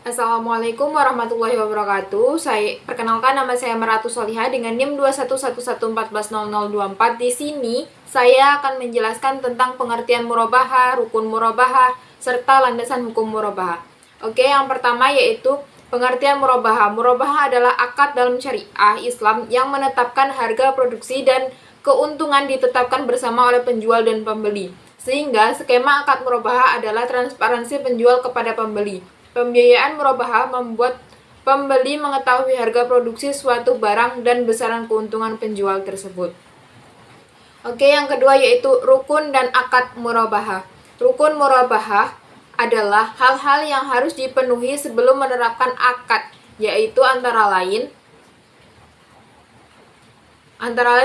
Assalamualaikum warahmatullahi wabarakatuh. Perkenalkan, nama saya Meratu Soliha dengan NIM 2111140024. Di sini saya akan menjelaskan tentang pengertian murabahah, rukun murabahah, serta landasan hukum murabahah. Oke, yang pertama yaitu pengertian murabahah. Murabahah adalah akad dalam syariah Islam yang menetapkan harga produksi dan keuntungan ditetapkan bersama oleh penjual dan pembeli. Sehingga skema akad murabahah adalah transparansi penjual kepada pembeli. Pembiayaan murabahah membuat pembeli mengetahui harga produksi suatu barang dan besaran keuntungan penjual tersebut. Oke, yang kedua yaitu rukun dan akad murabahah. Rukun murabahah adalah hal-hal yang harus dipenuhi sebelum menerapkan akad, yaitu antara lain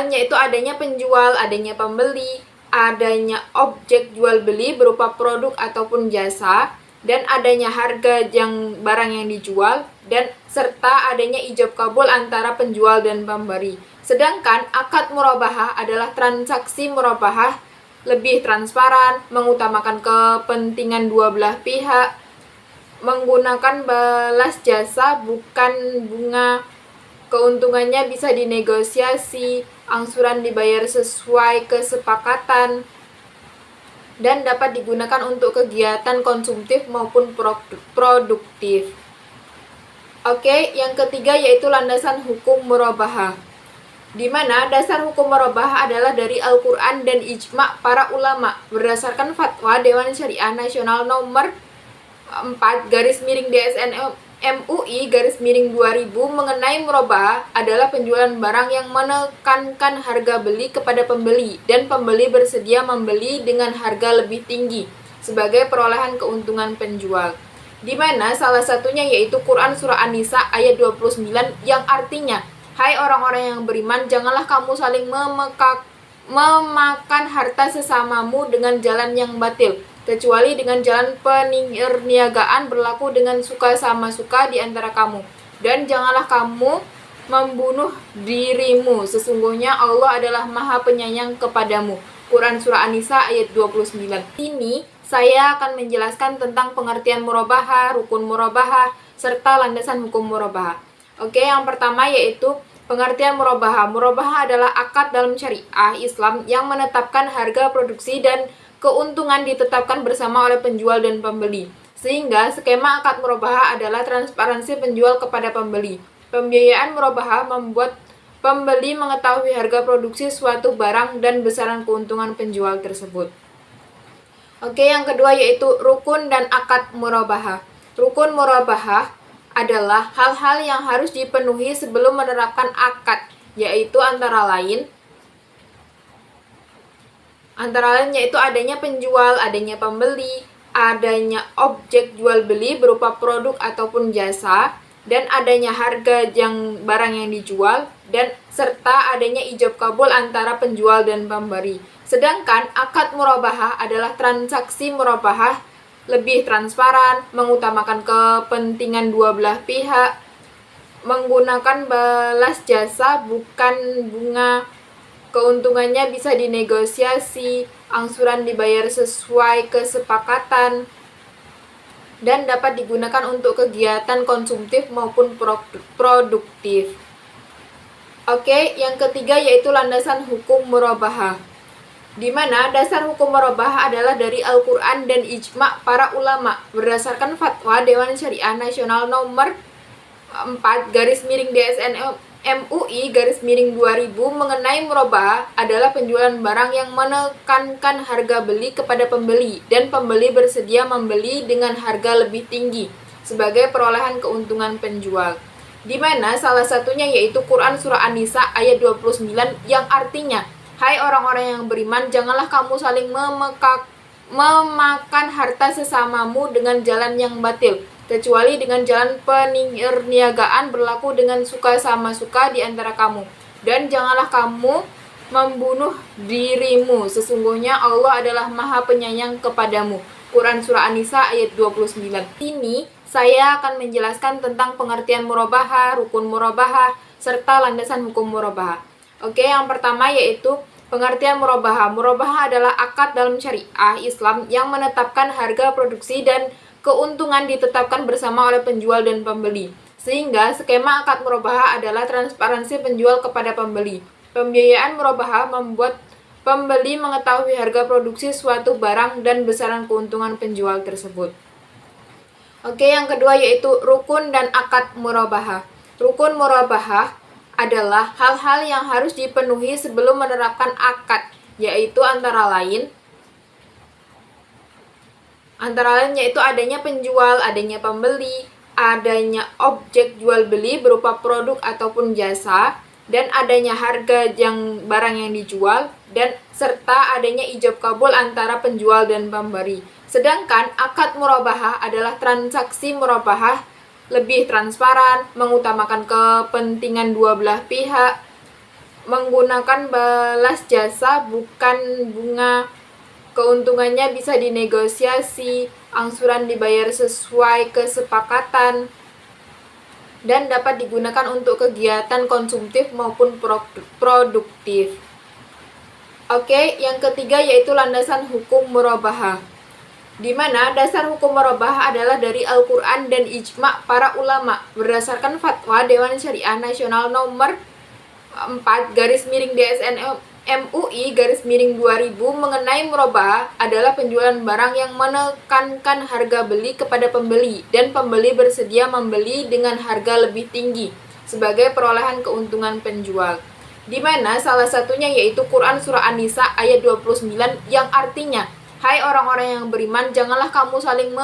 yaitu adanya penjual, adanya pembeli, adanya objek jual beli berupa produk ataupun jasa, dan adanya harga barang yang dijual, dan serta adanya ijab kabul antara penjual dan pemberi. Sedangkan akad murabahah adalah transaksi murabahah lebih transparan, mengutamakan kepentingan dua belah pihak, menggunakan balas jasa bukan bunga, keuntungannya bisa dinegosiasi, angsuran dibayar sesuai kesepakatan, dan dapat digunakan untuk kegiatan konsumtif maupun produktif. Oke, yang ketiga yaitu landasan hukum murabahah, di mana dasar hukum murabahah adalah dari Al-Quran dan ijma' para ulama berdasarkan fatwa Dewan Syariah Nasional nomor 4/DSN MUI -2000 mengenai murabahah adalah penjualan barang yang menekankan harga beli kepada pembeli dan pembeli bersedia membeli dengan harga lebih tinggi sebagai perolehan keuntungan penjual, di mana salah satunya yaitu Quran Surah An-Nisa ayat 29 yang artinya, "Hai orang-orang yang beriman, janganlah kamu saling memakan harta sesamamu dengan jalan yang batil, kecuali dengan jalan perniagaan berlaku dengan suka sama suka di antara kamu. Dan janganlah kamu membunuh dirimu, sesungguhnya Allah adalah Maha Penyayang kepadamu." Quran Surah An-Nisa ayat 29. Ini saya akan menjelaskan tentang pengertian murabahah, rukun murabahah, serta landasan hukum murabahah. Oke, yang pertama yaitu pengertian murabahah. Murabahah adalah akad dalam syariah Islam yang menetapkan harga produksi dan keuntungan ditetapkan bersama oleh penjual dan pembeli. Sehingga skema akad murabahah adalah transparansi penjual kepada pembeli. Pembiayaan murabahah membuat pembeli mengetahui harga produksi suatu barang dan besaran keuntungan penjual tersebut. Oke, yang kedua yaitu rukun dan akad murabahah. Rukun murabahah adalah hal-hal yang harus dipenuhi sebelum menerapkan akad, yaitu antara lain yaitu adanya penjual, adanya pembeli, adanya objek jual beli berupa produk ataupun jasa, dan adanya harga barang yang dijual, dan serta adanya ijab kabul antara penjual dan pemberi. Sedangkan akad murabahah adalah transaksi murabahah lebih transparan, mengutamakan kepentingan dua belah pihak, menggunakan balas jasa bukan bunga, keuntungannya bisa dinegosiasi, angsuran dibayar sesuai kesepakatan, dan dapat digunakan untuk kegiatan konsumtif maupun produktif. Oke, yang ketiga yaitu landasan hukum murabahah, di mana dasar hukum murabahah adalah dari Al-Quran dan ijma' para ulama berdasarkan fatwa Dewan Syariah Nasional nomor 4/DSN MUI -2000 mengenai murabahah adalah penjualan barang yang menekankan harga beli kepada pembeli dan pembeli bersedia membeli dengan harga lebih tinggi sebagai perolehan keuntungan penjual, di mana salah satunya yaitu Quran Surah An-Nisa ayat 29 yang artinya, "Hai orang-orang yang beriman, janganlah kamu saling memakan harta sesamamu dengan jalan yang batil, kecuali dengan jalan perniagaan berlaku dengan suka sama suka di antara kamu. Dan janganlah kamu membunuh dirimu, sesungguhnya Allah adalah Maha Penyayang kepadamu." Quran Surah An-Nisa ayat 29. Ini saya akan menjelaskan tentang pengertian murabahah, rukun murabahah, serta landasan hukum murabahah. Oke, yang pertama yaitu pengertian murabahah. Murabahah adalah akad dalam syariah Islam yang menetapkan harga produksi dan keuntungan ditetapkan bersama oleh penjual dan pembeli. Sehingga skema akad murabahah adalah transparansi penjual kepada pembeli. Pembiayaan murabahah membuat pembeli mengetahui harga produksi suatu barang dan besaran keuntungan penjual tersebut. Oke, yang kedua yaitu rukun dan akad murabahah. Rukun murabahah adalah hal-hal yang harus dipenuhi sebelum menerapkan akad, yaitu antara lain yaitu adanya penjual, adanya pembeli, adanya objek jual beli berupa produk ataupun jasa, dan adanya harga barang yang dijual, dan serta adanya ijab kabul antara penjual dan pemberi. Sedangkan akad murabahah adalah transaksi murabahah lebih transparan, mengutamakan kepentingan dua belah pihak, menggunakan balas jasa bukan bunga, keuntungannya bisa dinegosiasi, angsuran dibayar sesuai kesepakatan, dan dapat digunakan untuk kegiatan konsumtif maupun produktif. Oke, yang ketiga yaitu landasan hukum murabahah, di mana dasar hukum murabahah adalah dari Al-Quran dan ijma' para ulama berdasarkan fatwa Dewan Syariah Nasional nomor 4/DSN MUI/2000 mengenai murabahah adalah penjualan barang yang menekankan harga beli kepada pembeli dan pembeli bersedia membeli dengan harga lebih tinggi sebagai perolehan keuntungan penjual, di mana salah satunya yaitu Quran Surah An-Nisa ayat 29 yang artinya, "Hai orang-orang yang beriman, janganlah kamu saling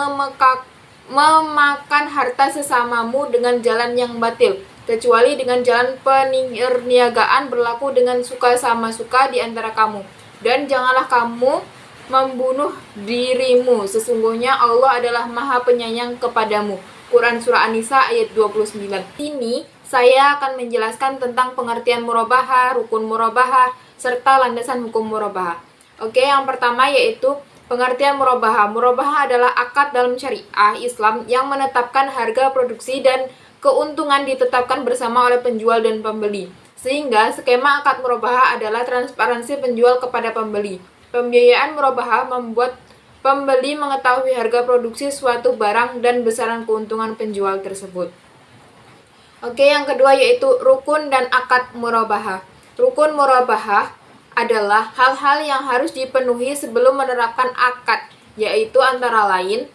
memakan harta sesamamu dengan jalan yang batil, kecuali dengan jalan perniagaan berlaku dengan suka sama suka di antara kamu. Dan janganlah kamu membunuh dirimu, sesungguhnya Allah adalah Maha Penyayang kepadamu." Quran Surah An-Nisa ayat 29. Ini saya akan menjelaskan tentang pengertian murabahah, rukun murabahah, serta landasan hukum murabahah. Oke, yang pertama yaitu pengertian murabahah. Murabahah adalah akad dalam syariah Islam yang menetapkan harga produksi dan keuntungan ditetapkan bersama oleh penjual dan pembeli. Sehingga skema akad murabahah adalah transparansi penjual kepada pembeli. Pembiayaan murabahah membuat pembeli mengetahui harga produksi suatu barang dan besaran keuntungan penjual tersebut. Oke, yang kedua yaitu rukun dan akad murabahah. Rukun murabahah adalah hal-hal yang harus dipenuhi sebelum menerapkan akad, yaitu antara lain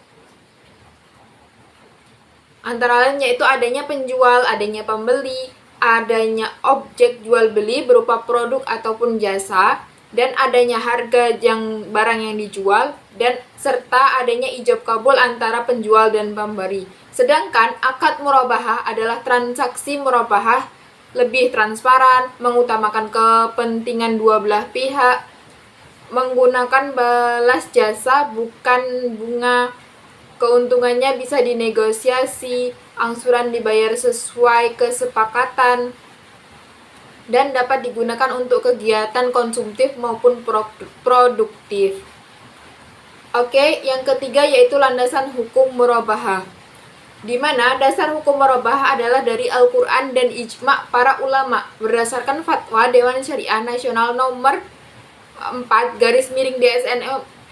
yaitu adanya penjual, adanya pembeli, adanya objek jual beli berupa produk ataupun jasa, dan adanya harga barang yang dijual, dan serta adanya ijab kabul antara penjual dan pemberi. Sedangkan akad murabahah adalah transaksi murabahah lebih transparan, mengutamakan kepentingan dua belah pihak, menggunakan balas jasa bukan bunga, keuntungannya bisa dinegosiasi, angsuran dibayar sesuai kesepakatan, dan dapat digunakan untuk kegiatan konsumtif maupun produktif. Oke, yang ketiga yaitu landasan hukum murabahah, di mana dasar hukum murabahah adalah dari Al-Quran dan ijma' para ulama berdasarkan fatwa Dewan Syariah Nasional nomor 4/DSN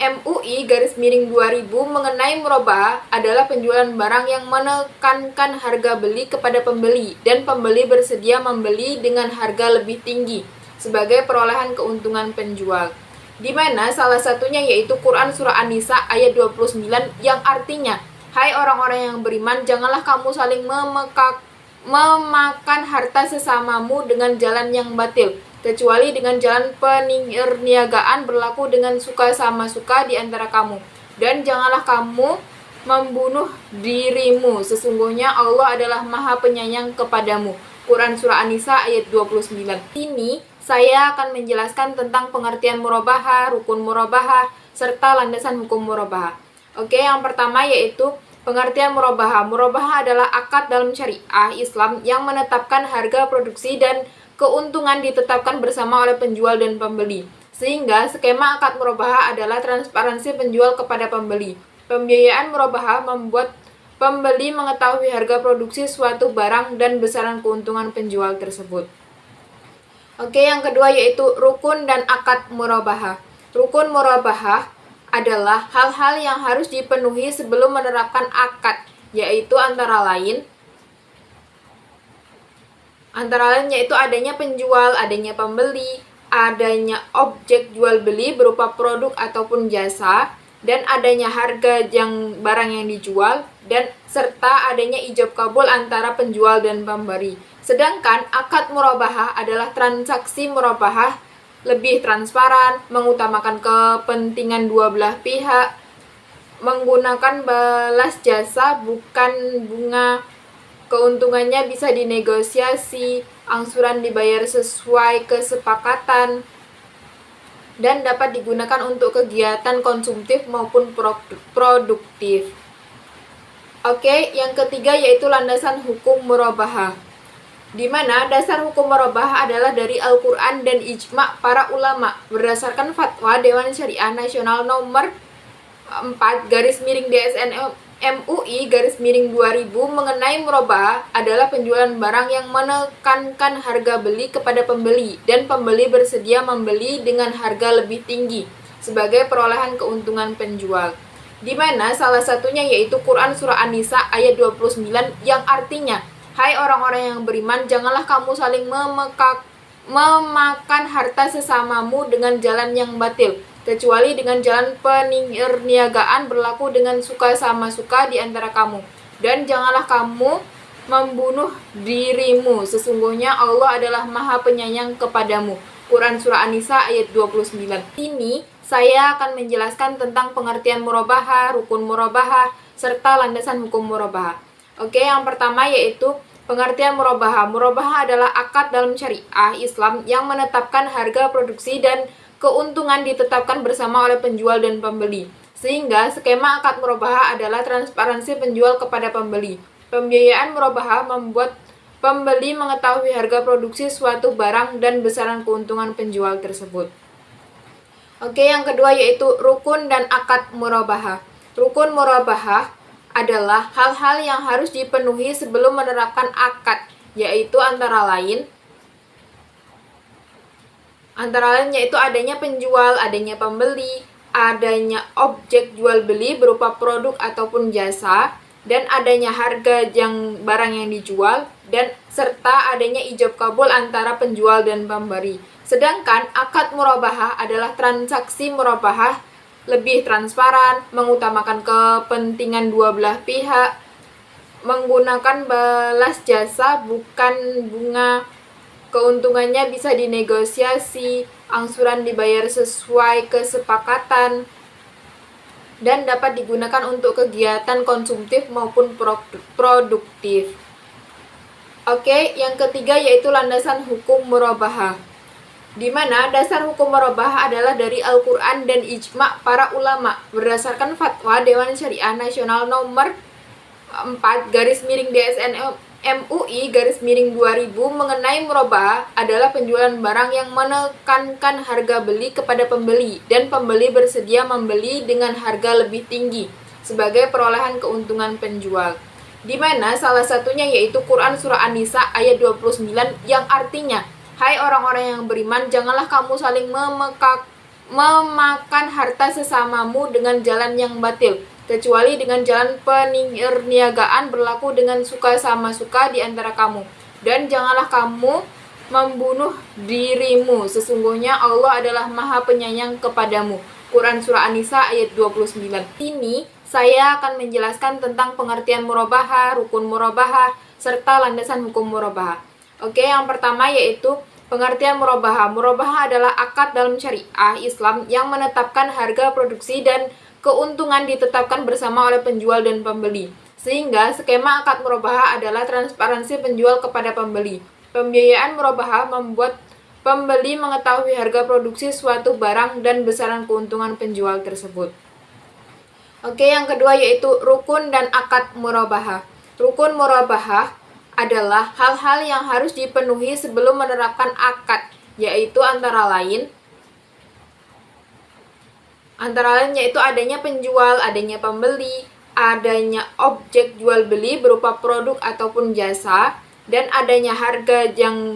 MUI/2000 mengenai murabahah adalah penjualan barang yang menekankan harga beli kepada pembeli dan pembeli bersedia membeli dengan harga lebih tinggi sebagai perolehan keuntungan penjual, di mana salah satunya yaitu Quran Surah An-Nisa ayat 29 yang artinya, "Hai orang-orang yang beriman, janganlah kamu saling memakan harta sesamamu dengan jalan yang batil, kecuali dengan jalan perniagaan berlaku dengan suka sama suka di antara kamu. Dan janganlah kamu membunuh dirimu, sesungguhnya Allah adalah Maha Penyayang kepadamu." Quran Surah An-Nisa ayat 29. Ini saya akan menjelaskan tentang pengertian murabahah, rukun murabahah, serta landasan hukum murabahah. Oke, yang pertama yaitu pengertian murabahah. Murabahah adalah akad dalam syariah Islam yang menetapkan harga produksi dan keuntungan ditetapkan bersama oleh penjual dan pembeli. Sehingga skema akad murabahah adalah transparansi penjual kepada pembeli. Pembiayaan murabahah membuat pembeli mengetahui harga produksi suatu barang dan besaran keuntungan penjual tersebut. Oke, yang kedua yaitu rukun dan akad murabahah. Rukun murabahah adalah hal-hal yang harus dipenuhi sebelum menerapkan akad, yaitu antara lain yaitu adanya penjual, adanya pembeli, adanya objek jual beli berupa produk ataupun jasa, dan adanya harga barang yang dijual, dan serta adanya ijab kabul antara penjual dan pemberi. Sedangkan akad murabahah adalah transaksi murabahah lebih transparan, mengutamakan kepentingan dua belah pihak, menggunakan balas jasa bukan bunga, keuntungannya bisa dinegosiasi, angsuran dibayar sesuai kesepakatan, dan dapat digunakan untuk kegiatan konsumtif maupun produktif. Oke, yang ketiga yaitu landasan hukum murabahah, di mana dasar hukum murabahah adalah dari Al-Quran dan ijma' para ulama berdasarkan fatwa Dewan Syariah Nasional nomor 4/DSN MUI /2000 mengenai murabahah adalah penjualan barang yang menekankan harga beli kepada pembeli dan pembeli bersedia membeli dengan harga lebih tinggi sebagai perolehan keuntungan penjual, di mana salah satunya yaitu Quran Surah An-Nisa ayat 29 yang artinya, "Hai orang-orang yang beriman, janganlah kamu saling memakan harta sesamamu dengan jalan yang batil, kecuali dengan jalan perniagaan berlaku dengan suka sama suka di antara kamu. Dan janganlah kamu membunuh dirimu, sesungguhnya Allah adalah Maha Penyayang kepadamu." Quran Surah An-Nisa ayat 29. Ini saya akan menjelaskan tentang pengertian murabahah, rukun murabahah, serta landasan hukum murabahah. Oke, yang pertama yaitu pengertian murabahah. Murabahah adalah akad dalam syariah Islam yang menetapkan harga produksi dan keuntungan ditetapkan bersama oleh penjual dan pembeli. Sehingga skema akad murabahah adalah transparansi penjual kepada pembeli. Pembiayaan murabahah membuat pembeli mengetahui harga produksi suatu barang dan besaran keuntungan penjual tersebut. Oke, yang kedua yaitu rukun dan akad murabahah. Rukun murabahah adalah hal-hal yang harus dipenuhi sebelum menerapkan akad, yaitu antara lain yaitu adanya penjual, adanya pembeli, adanya objek jual beli berupa produk ataupun jasa, dan adanya harga barang yang dijual, dan serta adanya ijab kabul antara penjual dan pemberi. Sedangkan akad murabahah adalah transaksi murabahah lebih transparan, mengutamakan kepentingan dua belah pihak, menggunakan balas jasa bukan bunga, keuntungannya bisa dinegosiasi, angsuran dibayar sesuai kesepakatan, dan dapat digunakan untuk kegiatan konsumtif maupun produktif. Oke, yang ketiga yaitu landasan hukum murabahah, di mana dasar hukum murabahah adalah dari Al-Quran dan ijma' para ulama berdasarkan fatwa Dewan Syariah Nasional nomor 4/DSN MUI /2000 mengenai murabahah adalah penjualan barang yang menekankan harga beli kepada pembeli dan pembeli bersedia membeli dengan harga lebih tinggi sebagai perolehan keuntungan penjual, di mana salah satunya yaitu Quran Surah An-Nisa ayat 29 yang artinya, "Hai orang-orang yang beriman, janganlah kamu saling memakan harta sesamamu dengan jalan yang batil, kecuali dengan jalan perniagaan berlaku dengan suka sama suka di antara kamu. Dan janganlah kamu membunuh dirimu, sesungguhnya Allah adalah Maha Penyayang kepadamu." Quran Surah An-Nisa ayat 29. Ini saya akan menjelaskan tentang pengertian murabahah, rukun murabahah, serta landasan hukum murabahah. Oke, yang pertama yaitu pengertian murabahah. Murabahah adalah akad dalam syariah Islam yang menetapkan harga produksi dan keuntungan ditetapkan bersama oleh penjual dan pembeli. Sehingga skema akad murabahah adalah transparansi penjual kepada pembeli. Pembiayaan murabahah membuat pembeli mengetahui harga produksi suatu barang dan besaran keuntungan penjual tersebut. Oke, yang kedua yaitu rukun dan akad murabahah. Rukun murabahah adalah hal-hal yang harus dipenuhi sebelum menerapkan akad, yaitu antara lain yaitu adanya penjual, adanya pembeli, adanya objek jual beli berupa produk ataupun jasa, dan adanya harga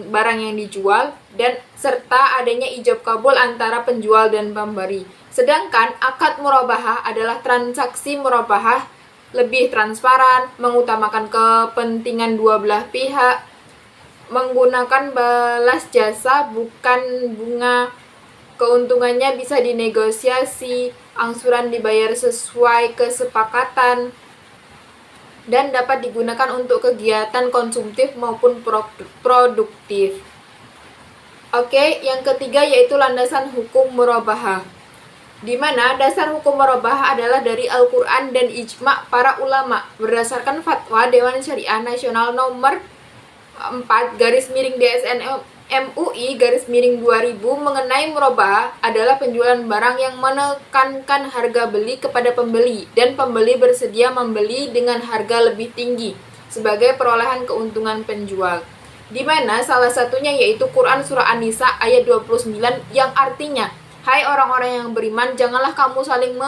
barang yang dijual, dan serta adanya ijab kabul antara penjual dan pemberi. Sedangkan akad murabahah adalah transaksi murabahah lebih transparan, mengutamakan kepentingan dua belah pihak, menggunakan balas jasa bukan bunga, keuntungannya bisa dinegosiasi, angsuran dibayar sesuai kesepakatan, dan dapat digunakan untuk kegiatan konsumtif maupun produktif. Oke, yang ketiga yaitu landasan hukum murabahah, di mana dasar hukum murabahah adalah dari Al-Quran dan ijma' para ulama berdasarkan fatwa Dewan Syariah Nasional nomor 4/DSN MUI/2000 mengenai murabahah adalah penjualan barang yang menekankan harga beli kepada pembeli dan pembeli bersedia membeli dengan harga lebih tinggi sebagai perolehan keuntungan penjual, di mana salah satunya yaitu Quran Surah An-Nisa ayat 29 yang artinya, hai orang-orang yang beriman, janganlah kamu saling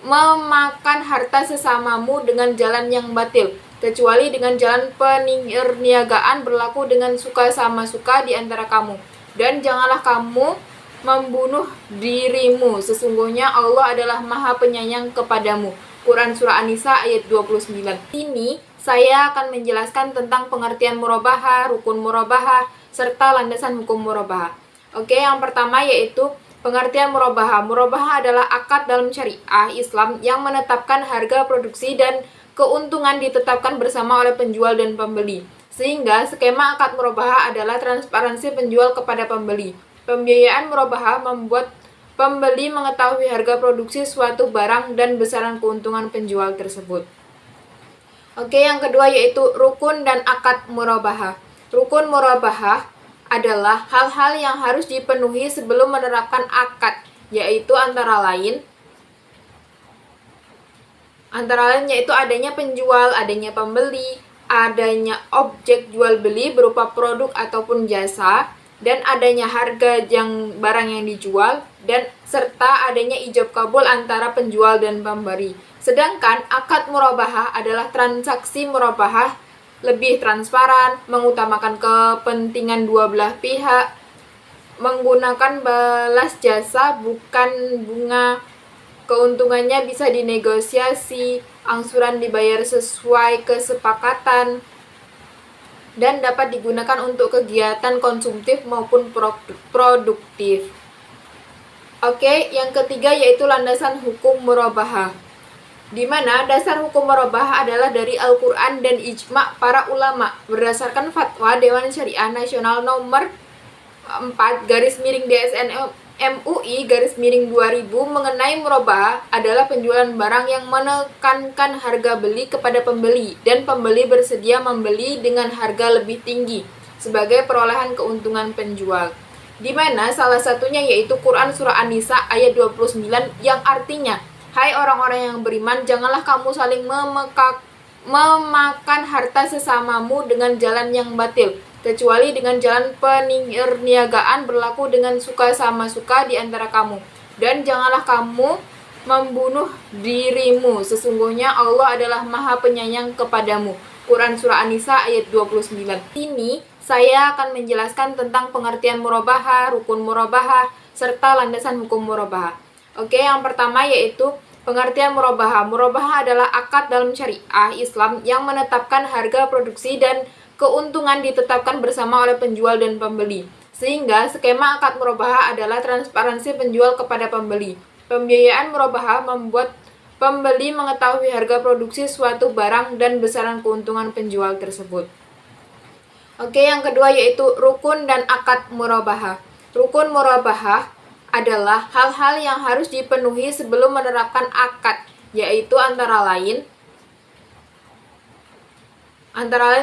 memakan harta sesamamu dengan jalan yang batil, kecuali dengan jalan perniagaan berlaku dengan suka sama suka di antara kamu. Dan janganlah kamu membunuh dirimu, sesungguhnya Allah adalah Maha Penyayang kepadamu. Quran Surah An-Nisa ayat 29. Ini saya akan menjelaskan tentang pengertian murabahah, rukun murabahah, serta landasan hukum murabahah. Oke, yang pertama yaitu pengertian murabahah. Murabahah adalah akad dalam syariah Islam yang menetapkan harga produksi dan keuntungan ditetapkan bersama oleh penjual dan pembeli. Sehingga skema akad murabahah adalah transparansi penjual kepada pembeli. Pembiayaan murabahah membuat pembeli mengetahui harga produksi suatu barang dan besaran keuntungan penjual tersebut. Oke, yang kedua yaitu rukun dan akad murabahah. Rukun murabahah adalah hal-hal yang harus dipenuhi sebelum menerapkan akad, yaitu antara lain yaitu adanya penjual, adanya pembeli, adanya objek jual beli berupa produk ataupun jasa, dan adanya harga barang yang dijual, dan serta adanya ijab kabul antara penjual dan pemberi. Sedangkan akad murabahah adalah transaksi murabahah lebih transparan, mengutamakan kepentingan dua belah pihak, menggunakan balas jasa bukan bunga, keuntungannya bisa dinegosiasi, angsuran dibayar sesuai kesepakatan, dan dapat digunakan untuk kegiatan konsumtif maupun produktif. Oke, yang ketiga yaitu landasan hukum murabahah, di mana dasar hukum murabahah adalah dari Al-Quran dan ijma' para ulama berdasarkan fatwa Dewan Syariah Nasional nomor 4/DSN MUI/2000 mengenai murabahah adalah penjualan barang yang menekankan harga beli kepada pembeli dan pembeli bersedia membeli dengan harga lebih tinggi sebagai perolehan keuntungan penjual, di mana salah satunya yaitu Quran Surah An-Nisa ayat 29 yang artinya, hai orang-orang yang beriman, janganlah kamu saling memakan harta sesamamu dengan jalan yang batil, kecuali dengan jalan perniagaan berlaku dengan suka sama suka di antara kamu. Dan janganlah kamu membunuh dirimu, sesungguhnya Allah adalah Maha Penyayang kepadamu. Quran Surah An-Nisa ayat 29. Ini saya akan menjelaskan tentang pengertian murabahah, rukun murabahah, serta landasan hukum murabahah. Oke, yang pertama yaitu pengertian murabahah. Murabahah adalah akad dalam syariah Islam yang menetapkan harga produksi dan keuntungan ditetapkan bersama oleh penjual dan pembeli. Sehingga skema akad murabahah adalah transparansi penjual kepada pembeli. Pembiayaan murabahah membuat pembeli mengetahui harga produksi suatu barang dan besaran keuntungan penjual tersebut. Oke, yang kedua yaitu rukun dan akad murabahah. Rukun murabahah adalah hal-hal yang harus dipenuhi sebelum menerapkan akad, yaitu antara lain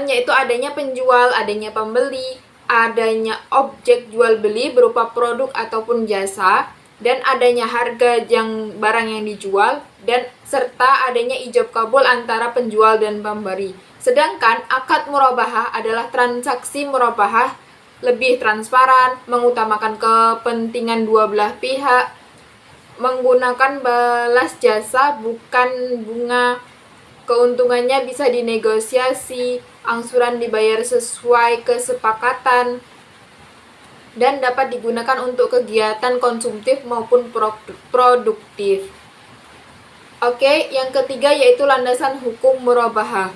yaitu adanya penjual, adanya pembeli, adanya objek jual beli berupa produk ataupun jasa, dan adanya harga barang yang dijual, dan serta adanya ijab kabul antara penjual dan pemberi. Sedangkan akad murabahah adalah transaksi murabahah lebih transparan, mengutamakan kepentingan dua belah pihak, menggunakan balas jasa bukan bunga, keuntungannya bisa dinegosiasi, angsuran dibayar sesuai kesepakatan, dan dapat digunakan untuk kegiatan konsumtif maupun produktif. Oke, yang ketiga yaitu landasan hukum murabahah,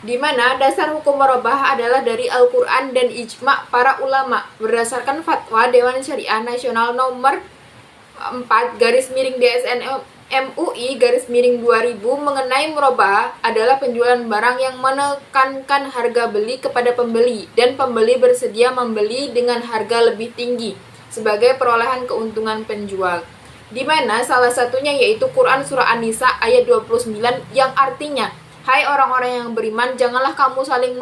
di mana dasar hukum murabahah adalah dari Al-Quran dan ijma' para ulama berdasarkan fatwa Dewan Syariah Nasional nomor 4/DSN MUI /2000 mengenai murabahah adalah penjualan barang yang menekankan harga beli kepada pembeli dan pembeli bersedia membeli dengan harga lebih tinggi sebagai perolehan keuntungan penjual, di mana salah satunya yaitu Quran Surah An-Nisa ayat 29 yang artinya, hai orang-orang yang beriman, janganlah kamu saling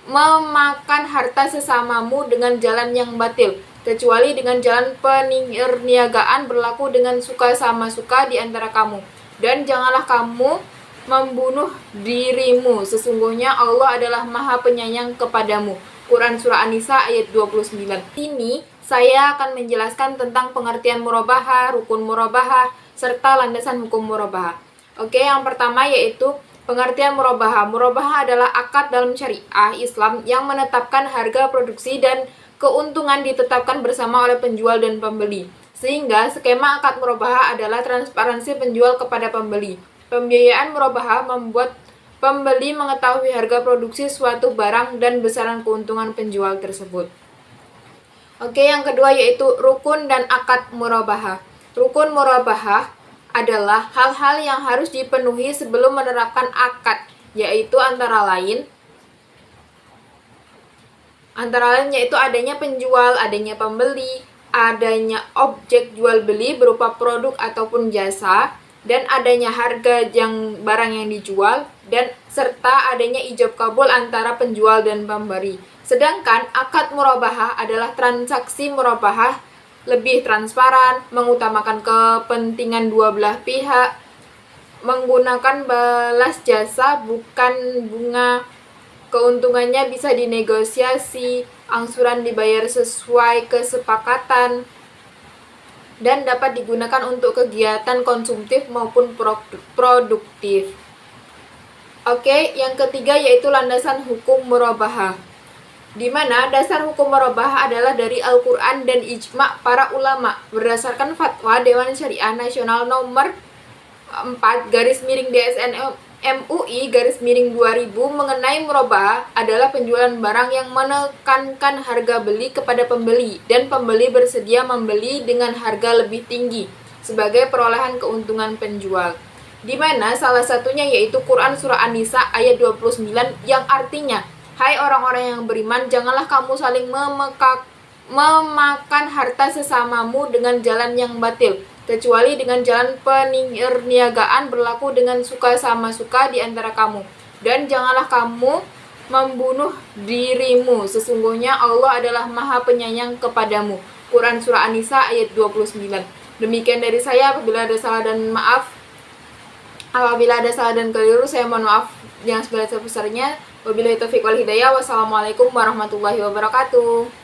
memakan harta sesamamu dengan jalan yang batil, kecuali dengan jalan perniagaan berlaku dengan suka sama suka di antara kamu. Dan janganlah kamu membunuh dirimu, sesungguhnya Allah adalah Maha Penyayang kepadamu. Quran Surah An-Nisa ayat 29. Ini saya akan menjelaskan tentang pengertian murabahah, rukun murabahah, serta landasan hukum murabahah. Oke, yang pertama yaitu pengertian murabahah. Murabahah adalah akad dalam syariah Islam yang menetapkan harga produksi dan keuntungan ditetapkan bersama oleh penjual dan pembeli. Sehingga skema akad murabahah adalah transparansi penjual kepada pembeli. Pembiayaan murabahah membuat pembeli mengetahui harga produksi suatu barang dan besaran keuntungan penjual tersebut. Oke, yang kedua yaitu rukun dan akad murabahah. Rukun murabahah adalah hal-hal yang harus dipenuhi sebelum menerapkan akad, yaitu antara lain yaitu adanya penjual, adanya pembeli, adanya objek jual beli berupa produk ataupun jasa, dan adanya harga barang yang dijual, dan serta adanya ijab kabul antara penjual dan pemberi. Sedangkan akad murabahah adalah transaksi murabahah lebih transparan, mengutamakan kepentingan dua belah pihak, menggunakan balas jasa bukan bunga, keuntungannya bisa dinegosiasi, angsuran dibayar sesuai kesepakatan, dan dapat digunakan untuk kegiatan konsumtif maupun produktif. Oke, yang ketiga yaitu landasan hukum murabahah, di mana dasar hukum murabahah adalah dari Al-Quran dan ijma' para ulama berdasarkan fatwa Dewan Syariah Nasional nomor 4/DSN MUI /2000 mengenai murabahah adalah penjualan barang yang menekankan harga beli kepada pembeli dan pembeli bersedia membeli dengan harga lebih tinggi sebagai perolehan keuntungan penjual, di mana salah satunya yaitu Quran Surah An-Nisa ayat 29 yang artinya, hai orang-orang yang beriman, janganlah kamu saling memakan harta sesamamu dengan jalan yang batil, kecuali dengan jalan perniagaan berlaku dengan suka sama suka di antara kamu. Dan janganlah kamu membunuh dirimu, sesungguhnya Allah adalah Maha Penyayang kepadamu. Quran Surah An-Nisa ayat 29. Demikian dari saya, apabila ada salah dan keliru, saya mohon maaf yang sebesar-besarnya. Wabillahi taufiq wal hidayah. Wassalamualaikum warahmatullahi wabarakatuh.